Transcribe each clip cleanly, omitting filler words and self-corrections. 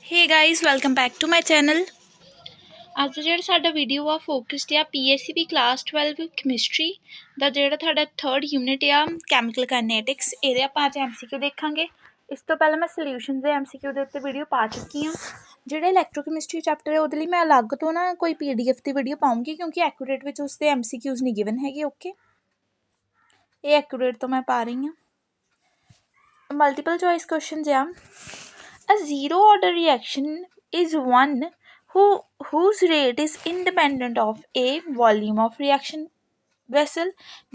Hey guys, welcome back to my channel. ਅੱਜ ਜਿਹੜਾ ਸਾਡਾ ਵੀਡੀਓ ਆ ਫੋਕਸਡ ਆ PSCB ਕਲਾਸ 12 ਕੈਮਿਸਟਰੀ ਦਾ ਜਿਹੜਾ ਤੁਹਾਡਾ ਥਰਡ ਯੂਨਿਟ ਆ ਕੈਮੀਕਲ ਕਾਈਨੈਟਿਕਸ। ਇਹਦੇ ਆਪਾਂ ਅੱਜ MCQ ਦੇਖਾਂਗੇ। ਇਸ ਤੋਂ ਪਹਿਲਾਂ ਮੈਂ ਸੋਲਿਊਸ਼ਨਸ ਦੇ MCQ ਦੇ ਉੱਤੇ ਵੀਡੀਓ ਪਾ ਚੁੱਕੀ ਹਾਂ। ਜਿਹੜੇ ਇਲੈਕਟ੍ਰੋਕੈਮਿਸਟਰੀ ਚੈਪਟਰ ਹੈ ਉਹਦੇ ਲਈ ਮੈਂ ਅਲੱਗ ਤੋਂ ਨਾ ਕੋਈ PDF ਦੀ ਵੀਡੀਓ ਪਾਉਂਗੀ ਕਿਉਂਕਿ ਐਕੂਰੇਟ ਵਿੱਚ ਉਸ ਦੇ MCQs ਨਹੀਂ ਗਿਵਨ ਹੈਗੇ। ਓਕੇ, ਇਹ ਐਕੂਰੇਟ ਤੋਂ ਮੈਂ ਪਾ ਰਹੀ ਹਾਂ। ਮਲਟੀਪਲ ਚੋਇਸ ਕੁਐਸਚਨਸ ਆ। A zero order reaction is one whose rate is independent of A. volume of reaction vessel,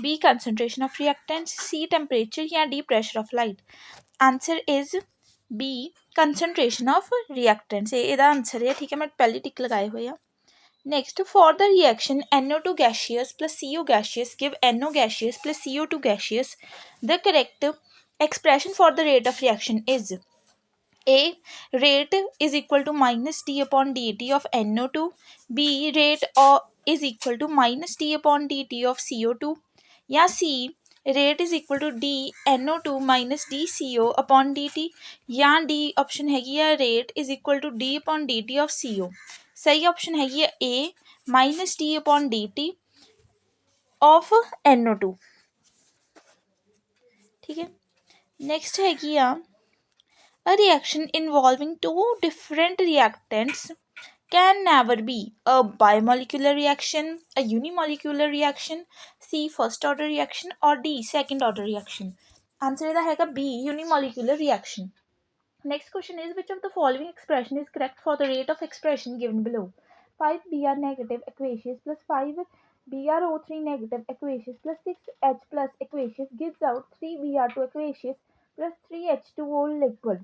B. concentration of reactants, C. temperature या D. pressure of light. Answer is B. concentration of reactants. ਇਹਦਾ answer है। ठीक है, मैं पहले टिक लगाए हुए हैं। Next, for the reaction NO2 gaseous plus CO gaseous give NO gaseous plus CO2 gaseous, the correct expression for the rate of reaction is A. rate is equal to minus d upon dt of NO2. B. rate is equal to minus d upon dt of CO2. या C. rate is equal to d NO2 minus dCO upon dt. या D option हैगी है rate is equal to d upon dt of CO. सही option हैगी है A. minus d upon dt of NO2. ठीक है, next हैगी आ A reaction involving two different reactants can never be a bimolecular reaction, a unimolecular reaction, C. first order reaction or D. second order reaction. Answer is the B. unimolecular reaction. Next question is, which of the following expression is correct for the rate of expression given below? 5 Br negative aqueous plus 5 BrO3 negative aqueous plus 6H plus aqueous gives out 3 Br2 aqueous plus 3 H2O liquid.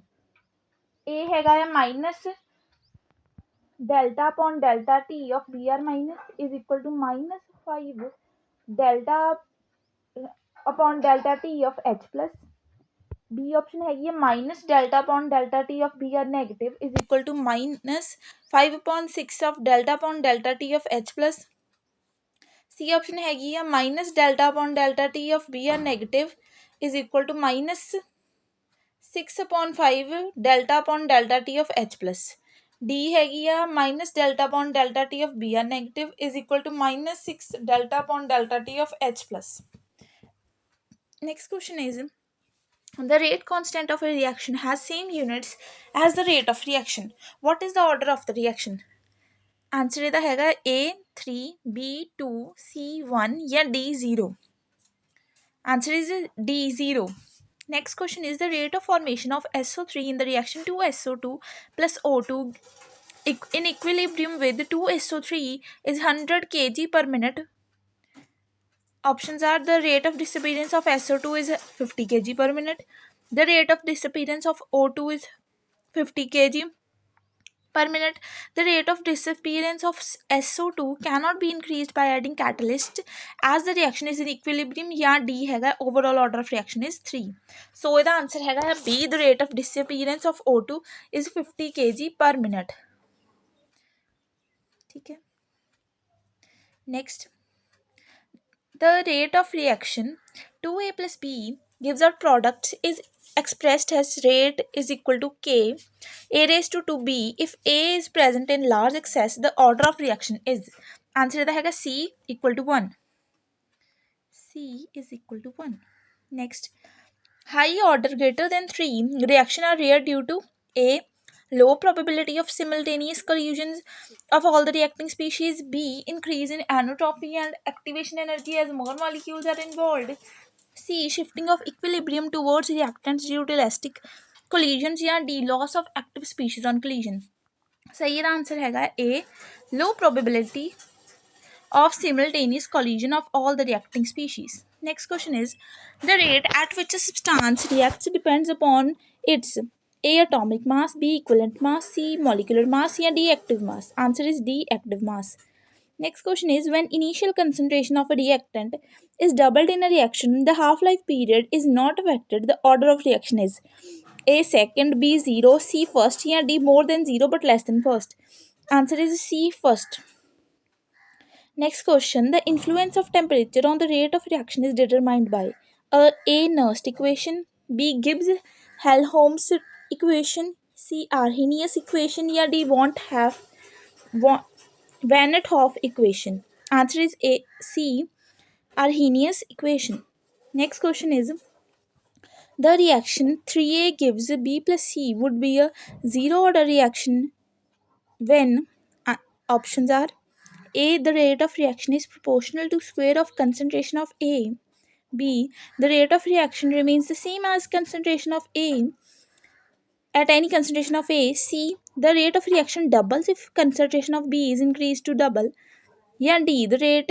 A हैगा है minus delta upon delta T of B R minus is equal to minus 5 delta upon delta T of H plus. B option हैगी है minus delta upon delta T of B R negative is equal to minus 5 upon 6 of delta upon delta T of H plus. C option हैगी है minus delta upon delta T of B R negative is equal to minus 6 upon 5 delta upon delta T of H plus. D हैगी आ minus delta upon delta T of Br negative is equal to minus 6 delta upon delta T of H plus. Next question is, the rate constant of a reaction has same units as the rate of reaction. What is the order of the reaction? Answer ਇਹਦਾ ਹੈਗਾ A 3 B 2 C 1 या D 0. Answer is D 0. Next question is, the rate of formation of SO3 in the reaction 2SO2 plus O2 in equilibrium with 2SO3 is 100 kg per minute. Options are, the rate of disappearance of SO2 is 50 kg per minute. The rate of disappearance of O2 is 50 kg per minute. The rate of disappearance of SO2 cannot be increased by adding catalyst as the reaction is in equilibrium. या D हैगा overall order of reaction is 3. So ਇਹਦਾ answer हैगा B. The rate of disappearance of O2 is 50 kg per minute. ठीक है, next, the rate of reaction 2A plus B gives out products is expressed as rate is equal to K A raised to 2B. If A is present in large excess, the order of reaction is. Answer ਇਹਦਾ ਹੈਗਾ C equal to 1. C is equal to 1. Next, high order greater than 3 reaction are rare due to A. low probability of simultaneous collisions of all the reacting species, B. increase in anisotropy and activation energy as more molecules are involved, C. shifting of equilibrium towards reactants due to elastic collisions, या D. loss of active species on collision. सही है, answer हैगा A. low probability of simultaneous collision of all the reacting species. Next question is, the rate at which a substance reacts depends upon its A. atomic mass, B. equivalent mass, C. molecular mass, या D. active mass. Answer is D. active mass. Next question is, when initial concentration of a reactant is doubled in a reaction, the half-life period is not affected. The order of reaction is A. second, B. 0, C. first, या D. more than 0 but less than first. Answer is C. first. Next question, the influence of temperature on the rate of reaction is determined by A. Nernst equation, B. Gibbs-Helmholtz equation, C. Arrhenius equation या D. Van 't Hoff equation. Answer is A. C. Arrhenius equation. Next question is the reaction 3A gives B plus C would be a zero order reaction when options are A. The rate of reaction is proportional to square of concentration of A. B. The rate of reaction remains the same as concentration of A at any concentration of A. C. The rate of reaction doubles if concentration of B is increased to double. Yeah, D. The rate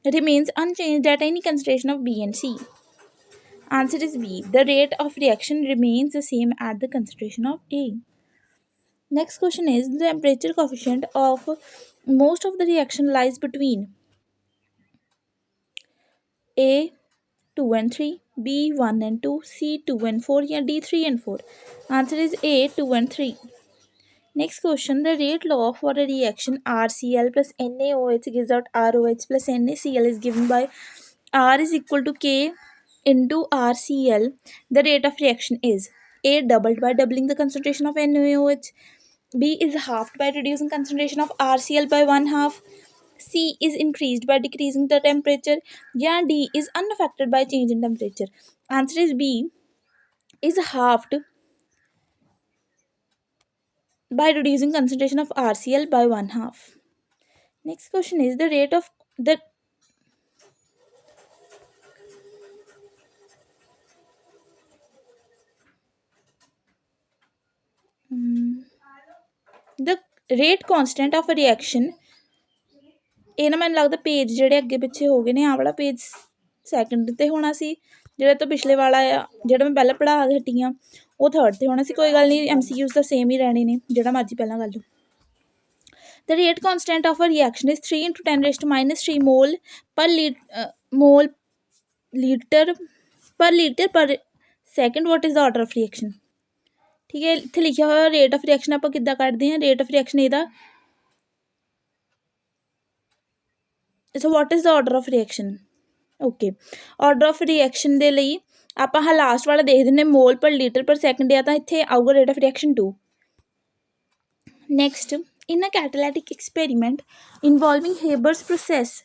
remains unchanged at any concentration of B and C. Answer is B. The rate of reaction remains the same at the concentration of A. Next question is the temperature coefficient of most of the reaction lies between A 2 and 3, B 1 and 2, C 2 and 4, या D 3 and 4. Answer is A 2 and 3. Next question, the rate law for a reaction RCl plus NaOH gives out ROH plus NaCl is given by R is equal to K into RCl. The rate of reaction is A doubled by doubling the concentration of NaOH, B is halved by reducing concentration of RCl by one half, C is increased by decreasing the temperature, yeah D is unaffected by change in temperature. Answer is B is halved by reducing concentration of RCl by one half. Next question is the rate of the rate constant of a reaction. ਇਹ ਨਾ ਮੈਨੂੰ ਲੱਗਦਾ page ਜਿਹੜੇ ਅੱਗੇ ਪਿੱਛੇ ਹੋ ਗਏ ਨੇ ਆਹ ਵਾਲਾ ਪੇਜ ਸੈਕੰਡ ਤੇ ਹੋਣਾ ਸੀ ਜਿਹੜਾ ਤੋਂ ਪਿਛਲੇ ਵਾਲਾ ਆ ਜਿਹੜਾ ਮੈਂ ਪਹਿਲਾਂ ਪੜ੍ਹਾ ਕੇ ਹਟੀ ਹਾਂ ਉਹ ਥਰਡ ਤੇ ਹੋਣਾ ਸੀ ਕੋਈ ਗੱਲ ਨਹੀਂ MCQs ਤਾਂ ਸੇਮ ਹੀ ਰਹਿਣੇ ਨੇ ਜਿਹੜਾ ਮਰਜ਼ੀ ਪਹਿਲਾਂ ਕਰ ਲਓ The rate constant of a reaction is 3 into 10 raised to minus 3 mole per liter per second. What is the order of reaction? ठीक है इत्थे लिखा हुआ रेट ऑफ रिएक्शन आप किद्दां कढदे हैं रेट ऑफ रिएक्शन ਇਹਦਾ so what is the order of reaction? Okay, order of reaction ਦੇ ਲਈ ਆਪਾਂ ਹਾਂ ਲਾਸਟ ਵਾਲਾ ਦੇਖ ਦਿੰਨੇ ਮੋਲ ਪਰ ਲੀਟਰ ਪਰ ਸੈਕਿੰਡ ਆ ਤਾਂ ਇੱਥੇ ਆਊਗਾ rate of reaction 2. Next, in a catalytic experiment involving Haber's process,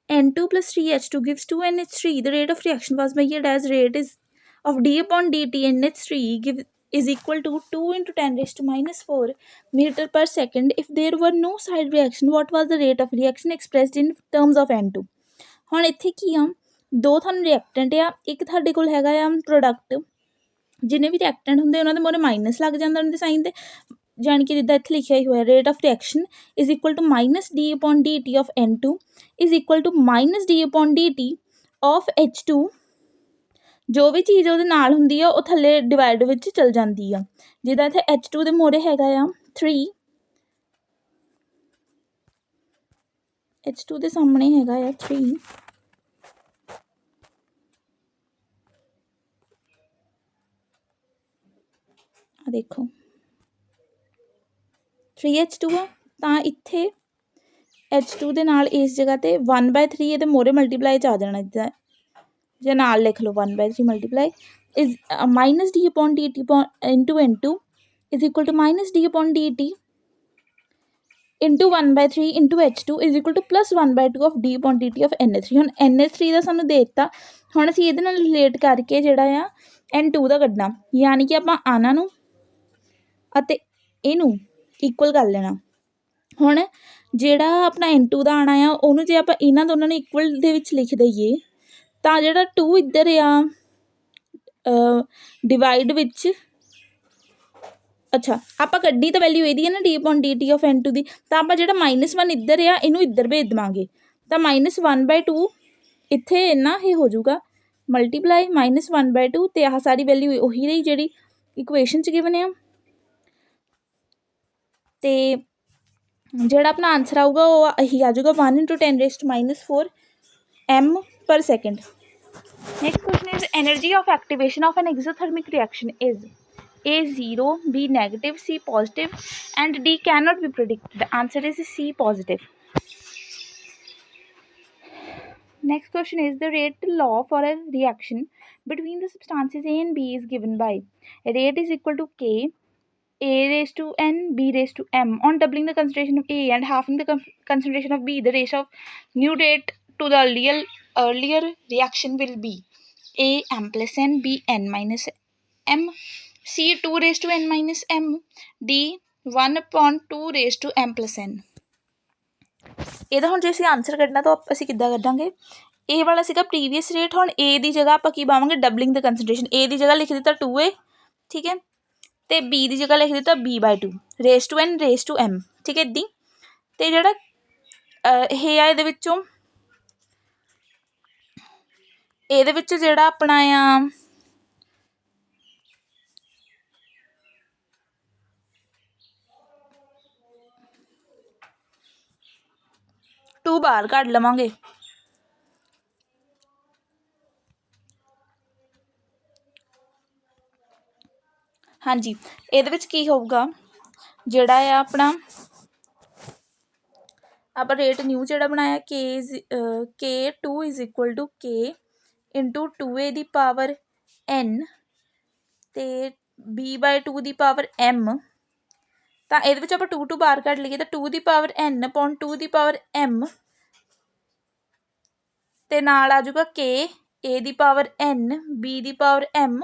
N2 plus 3H2 gives 2NH3. The rate of reaction was measured as rate is of d upon dt NH3 is equal to 2 into 10 raised to minus 4 meter per second. If there were no side reaction, what was the rate of reaction expressed in terms of N2? ਹੁਣ ਇੱਥੇ ਕੀ ਆ ਦੋ ਤੁਹਾਨੂੰ reactant ਆ ਇੱਕ ਤੁਹਾਡੇ ਕੋਲ ਹੈਗਾ ਆ ਪ੍ਰੋਡਕਟ ਜਿੰਨੇ ਵੀ ਰਿਐਕਟੈਂਟ ਹੁੰਦੇ ਉਹਨਾਂ ਦੇ ਮੋਰੇ ਮਾਈਨਸ ਲੱਗ ਜਾਂਦਾ ਉਹਨਾਂ ਦੇ ਸਾਈਨ ਤੇ ਜਾਣੀ ਕਿ ਜਿੱਦਾਂ ਇੱਥੇ ਲਿਖਿਆ ਹੀ ਹੋਇਆ rate of reaction is equal to minus D upon D T of N2 is equal to minus D upon D T of H2 ਜੋ ਵੀ ਚੀਜ਼ ਉਹਦੇ ਨਾਲ ਹੁੰਦੀ ਆ ਉਹ ਥੱਲੇ ਡਿਵਾਈਡ ਵਿੱਚ ਚਲ ਜਾਂਦੀ ਆ ਜਿੱਦਾਂ ਇੱਥੇ H2 ਦੇ ਮੋਰੇ ਹੈਗਾ ਆ 3 H2 ਦੇ ਸਾਹਮਣੇ ਹੈਗਾ ਆ 3 ਆ ਦੇਖੋ 3H2 ਆ ਤਾਂ ਇੱਥੇ H2 ਦੇ ਨਾਲ ਇਸ ਜਗ੍ਹਾ ਤੇ 1/3 ਇਹਦੇ ਮੋਰੇ ਮਲਟੀਪਲਾਈ 'ਚ ਆ ਜਾਣਾ ਇੱਦਾਂ ਜਾਂ ਨਾਲ ਲਿਖ ਲਓ 1/3 multiply is minus d upon dt into N2 is equal to minus d upon dt into 1/3 into H2 is equal to plus 1/2 of d upon dt of NH3. ਹੁਣ NH3 ਦਾ ਸਾਨੂੰ ਦੇ ਦਿੱਤਾ ਹੁਣ ਅਸੀਂ ਇਹਦੇ ਨਾਲ ਰਿਲੇਟ ਕਰਕੇ ਜਿਹੜਾ ਆ N2 ਦਾ ਕੱਢਣਾ ਯਾਨੀ ਕਿ ਆਪਾਂ ਆਨਾ ਨੂੰ ਅਤੇ ਇਹਨੂੰ ਇਕੁਅਲ ਕਰ ਲੈਣਾ ਹੁਣ ਜਿਹੜਾ ਆਪਣਾ N2 ਦਾ ਆਣਾ ਆ ਉਹਨੂੰ ਜੇ ਆਪਾਂ ਇਹਨਾਂ ਦੋਨਾਂ ਨੂੰ ਇਕੁਅਲ ਦੇ ਵਿੱਚ ਲਿਖ ਦਈਏ ਤਾਂ ਜਿਹੜਾ 2 ਇੱਧਰ ਆ ਡਿਵਾਈਡ ਵਿੱਚ ਅੱਛਾ ਆਪਾਂ ਕੱਢੀ ਤਾਂ ਵੈਲਿਊ ਇਹਦੀ ਹੈ ਨਾ D upon D T of N2 ਦੀ ਤਾਂ ਆਪਾਂ ਜਿਹੜਾ -1 ਇੱਧਰ ਆ ਇਹਨੂੰ ਇੱਧਰ ਭੇਜ ਦੇਵਾਂਗੇ ਤਾਂ -1/2 ਇੱਥੇ ਇੰਨਾ ਇਹ ਹੋ ਜਾਊਗਾ ਮਲਟੀਪਲਾਈ -1/2 ਅਤੇ ਆਹ ਸਾਰੀ ਵੈਲਿਊ ਉਹੀ ਰਹੀ ਜਿਹੜੀ ਇਕੁਏਸ਼ਨ 'ਚ ਗਿਵਨ ਆ ਅਤੇ ਜਿਹੜਾ ਆਪਣਾ ਆਨਸਰ ਆਊਗਾ ਉਹ ਇਹੀ ਆ ਜਾਊਗਾ 1 into 10 raised to -4 m per second. Next question is energy of activation of an exothermic reaction is A 0, B negative, C positive and D cannot be predicted. The answer is C positive. Next question is the rate law for a reaction between the substances A and B is given by rate is equal to K A raised to n, B raised to m. On doubling the concentration of A and halving the concentration of B, the ratio of new rate to the earlier reaction will be A m plus n, B n minus m, C 2 raised to n minus m, D 1 upon 2 raised to m plus n. ਇਹਦਾ ਹੁਣ ਜੇ ਅਸੀਂ answer ਕੱਢਣਾ ਤਾਂ ਅਸੀਂ ਕਿੱਦਾਂ ਕੱਢਾਂਗੇ? ਇਹ ਵਾਲਾ ਸੀਗਾ ਪ੍ਰੀਵੀਅਸ ਰੇਟ, ਹੁਣ A ਦੀ ਜਗ੍ਹਾ ਆਪਾਂ ਕੀ ਪਾਵਾਂਗੇ? Doubling the ਕੰਸਨਟ੍ਰੇਸ਼ਨ। A ਦੀ ਜਗ੍ਹਾ ਲਿਖ ਦਿੱਤਾ 2A, ਠੀਕ ਹੈ, ਅਤੇ B ਦੀ ਜਗ੍ਹਾ ਲਿਖ ਦਿੱਤਾ B/2 raise to n raise to m, ਠੀਕ ਹੈ ਇੱਦਾਂ। ਅਤੇ ਜਿਹੜਾ ਇਹ ਆ ਇਹਦੇ ਵਿੱਚੋਂ ਜਿਹੜਾ ਆਪਣਾ ਆ ਟੂ ਬਾਹਰ ਕੱਢ ਲਵਾਂਗੇ। ਹਾਂਜੀ, ਇਹਦੇ ਵਿੱਚ ਕੀ ਹੋਊਗਾ? ਜਿਹੜਾ ਆ ਆਪਣਾ ਆਪਾਂ ਰੇਟ ਨਿਊ ਜਿਹੜਾ ਬਣਾਇਆ K2 is equal to K into 2A ਦੀ ਪਾਵਰ n ਅਤੇ B/2 ਦੀ ਪਾਵਰ m। ਤਾਂ ਇਹਦੇ ਵਿੱਚ ਆਪਾਂ 2 ਬਾਹਰ ਕੱਢ ਲਈਏ ਤਾਂ 2 ਦੀ ਪਾਵਰ n ਅਪੋਨ 2 ਦੀ ਪਾਵਰ m ਅਤੇ ਨਾਲ ਆ ਜਾਊਗਾ K A the power n B the power m,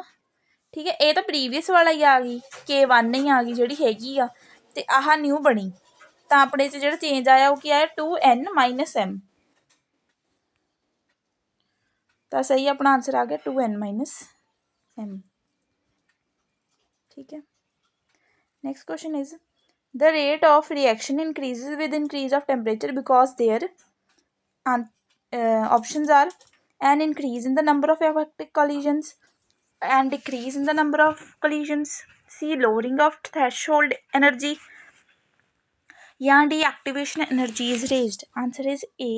ਠੀਕ ਹੈ। ਇਹ ਤਾਂ ਪ੍ਰੀਵੀਅਸ ਵਾਲਾ ਹੀ ਆ ਗਈ, K1 ਹੀ ਆ ਗਈ ਜਿਹੜੀ ਹੈਗੀ ਆ, ਅਤੇ ਆਹ ਨਿਊ ਬਣੀ। ਤਾਂ ਆਪਣੇ 'ਚ ਜਿਹੜਾ ਚੇਂਜ ਆਇਆ ਉਹ ਕੀ ਆਇਆ? 2n minus m। ਤਾਂ ਸਹੀ ਆਪਣਾ ਆਨਸਰ ਆ ਗਿਆ 2n ਮਾਈਨਸ m, ਠੀਕ ਹੈ। Next question is the rate of reaction increases with increase of temperature because their options are an increase in the number of effective collisions and decrease in the number of collisions, C lowering of threshold energy, या D activation energy is raised. Answer is A,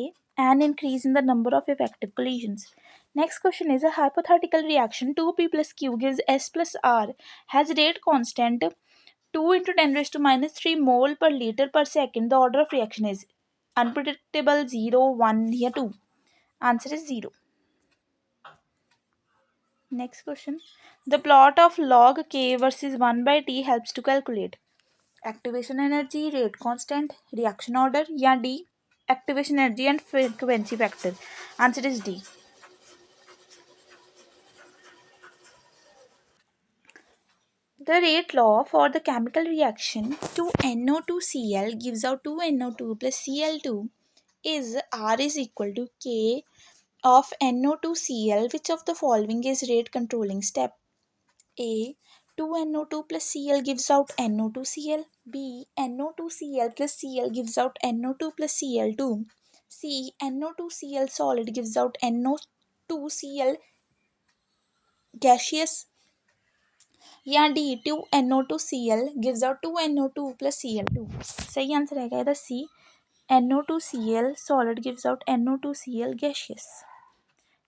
an increase in the number of effective collisions. Next question is a hypothetical reaction 2P plus Q gives S plus R has rate constant 2 into 10 raised to minus 3 mole per liter per second. The order of reaction is unpredictable, 0, 1 या 2. Answer is 0. Next question. The plot of log K versus 1 by T helps to calculate activation energy, rate constant, reaction order या D activation energy and frequency factor. Answer is D. The rate law for the chemical reaction 2NO2Cl gives out 2NO2 plus Cl2 is R is equal to K of NO2Cl. Which of the following is rate controlling step? A 2NO2 plus Cl gives out NO2Cl. B NO2Cl plus Cl gives out NO2 plus Cl2. C NO2Cl solid gives out NO2Cl gaseous. या D 2NO2Cl gives out 2NO2 plus Cl2. सही answer है ਇਹਦਾ C NO2Cl solid gives out NO2Cl gaseous.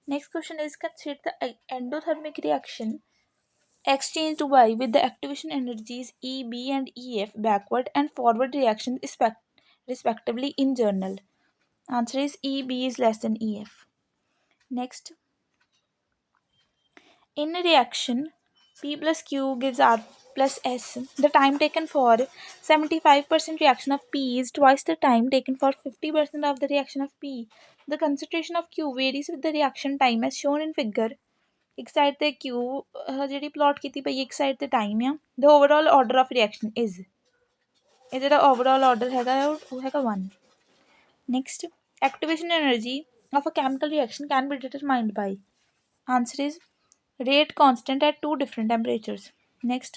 Next question is consider the endothermic reaction exchanged Y with the activation energies E, B and EF backward and forward reactions respectively in journal. Answer is E, B is less than EF. Next, in a reaction P plus Q gives R plus S. The time taken for 75% reaction of P is twice the time taken for 50% of the reaction of P. The concentration of Q varies with the reaction time as shown in figure. एक side ते Q ਜਿਹੜੀ plot ਕੀਤੀ ਪਈ ਇੱਕ ਸਾइड ਤੇ time ਆ। The overall order of reaction is ਇਹ ਜਿਹੜਾ overall order ਹੈਗਾ ਉਹ ਹੈਗਾ 1. Next, activation energy of a chemical reaction can be determined by. Answer is rate constant at 2 different temperatures. Next,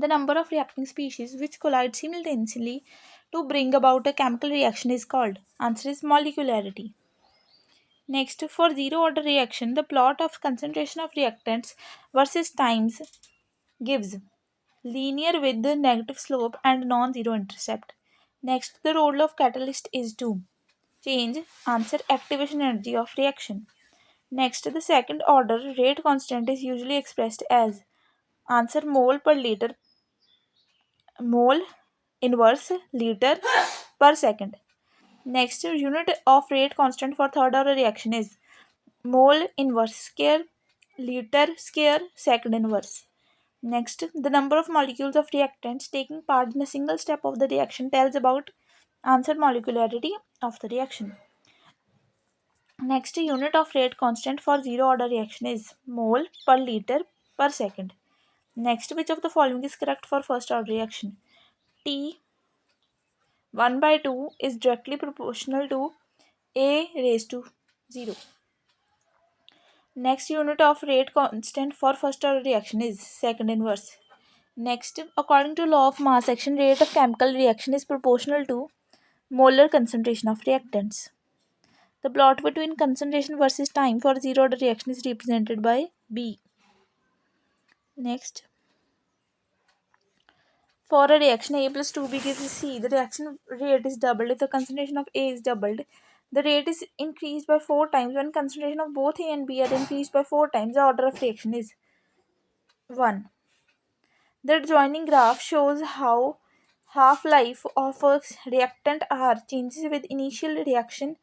the number of reacting species which collide simultaneously to bring about a chemical reaction is called. Answer is molecularity. Next, for zero order reaction, the plot of concentration of reactants versus times gives linear with the negative slope and non-zero intercept. Next, the role of catalyst is to change answer activation energy of reaction. Next, the second order rate constant is usually expressed as answer mole per liter, mole inverse liter per second. Next, unit of rate constant for third order reaction is mole inverse square liter square second inverse. Next, the number of molecules of reactants taking part in a single step of the reaction tells about answer molecularity of the reaction. Next, unit of rate constant for zero order reaction is mole per liter per second. Next, which of the following is correct for first order reaction? T 1 by 2 is directly proportional to A raised to 0. Next, unit of rate constant for first order reaction is second inverse. Next, according to law of mass action, rate of chemical reaction is proportional to molar concentration of reactants. The plot between concentration versus time for zero order reaction is represented by B. Next, for a reaction A plus 2B gives C, the reaction rate is doubled if the concentration of A is doubled. The rate is increased by 4 times when concentration of both A and B are increased by 4 times. The order of reaction is 1. The adjoining graph shows how half-life of a reactant R changes with initial reaction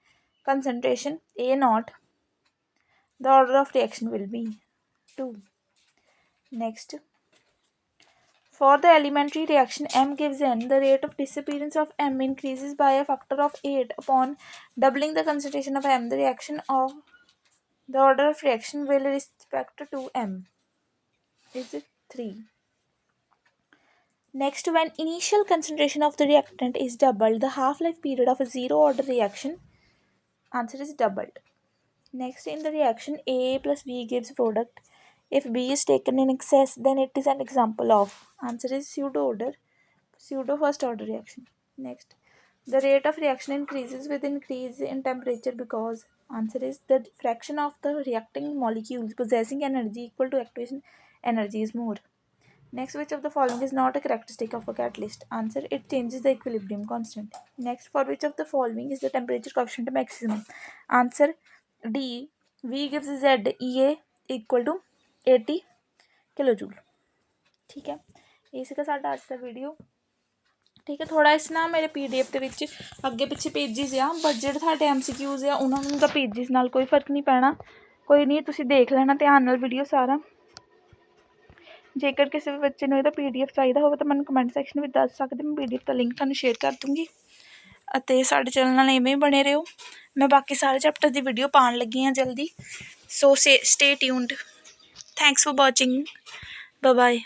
concentration A naught. The order of reaction will be 2. Next, for the elementary reaction M gives N, the rate of disappearance of M increases by a factor of 8 upon doubling the concentration of M. The reaction of the order of reaction with respect to M is 3. Next, when initial concentration of the reactant is doubled, the half-life period of a zero-order reaction answer is doubled. Next, in the reaction A plus B gives product. If B is taken in excess, then it is an example of answer is pseudo first order reaction. Next, the rate of reaction increases with increase in temperature because answer is the fraction of the reacting molecules possessing energy equal to activation energy is more. Next, which of the following is not a characteristic of a catalyst? Answer, it changes the equilibrium constant. Next, for which of the following is the temperature coefficient maximum? Answer, D. V gives Z EA equal to 80 kilojoule. ठीक है, ये ਸੀਗਾ ਸਾਡਾ ਅੱਜ ਦਾ video. ਠੀਕ ਹੈ, ਥੋੜਾ ਇਸ ਨਾ ਮੇਰੇ PDF ਦੇ ਵਿੱਚ ਅੱਗੇ ਪਿੱਛੇ ਪੇਜਿਸ ਆ, ਬਟ ਜਿਹੜੇ ਤੁਹਾਡੇ MCQs ਆ ਉਹਨਾਂ ਨੂੰ ਤਾਂ ਪੇਜਿਸ ਨਾਲ ਕੋਈ ਫਰਕ ਨਹੀਂ ਪੈਣਾ. ਕੋਈ ਨਹੀਂ, ਤੁਸੀਂ ਦੇਖ ਲੈਣਾ ਧਿਆਨ ਨਾਲ ਵੀਡੀਓ ਸਾਰਾ. ਜੇਕਰ ਕਿਸੇ ਵੀ ਬੱਚੇ ਨੂੰ ਇਹਦਾ PDF ਚਾਹੀਦਾ ਹੋਵੇ ਤਾਂ ਮੈਨੂੰ ਕਮੈਂਟ ਸੈਕਸ਼ਨ ਵਿੱਚ ਦੱਸ ਸਕਦੇ. ਮੈਂ PDF ਦਾ ਲਿੰਕ ਤੁਹਾਨੂੰ ਸ਼ੇਅਰ ਕਰ ਦੂੰਗੀ. ਅਤੇ ਸਾਡੇ ਚੈਨਲ ਨਾਲ ਇਵੇਂ ਹੀ ਬਣੇ ਰਹੋ. ਮੈਂ ਬਾਕੀ ਸਾਰੇ ਚੈਪਟਰ ਦੀ ਵੀਡੀਓ ਪਾਉਣ ਲੱਗੀ ਹਾਂ ਜਲਦੀ. So stay tuned. Thanks for watching. Bye bye.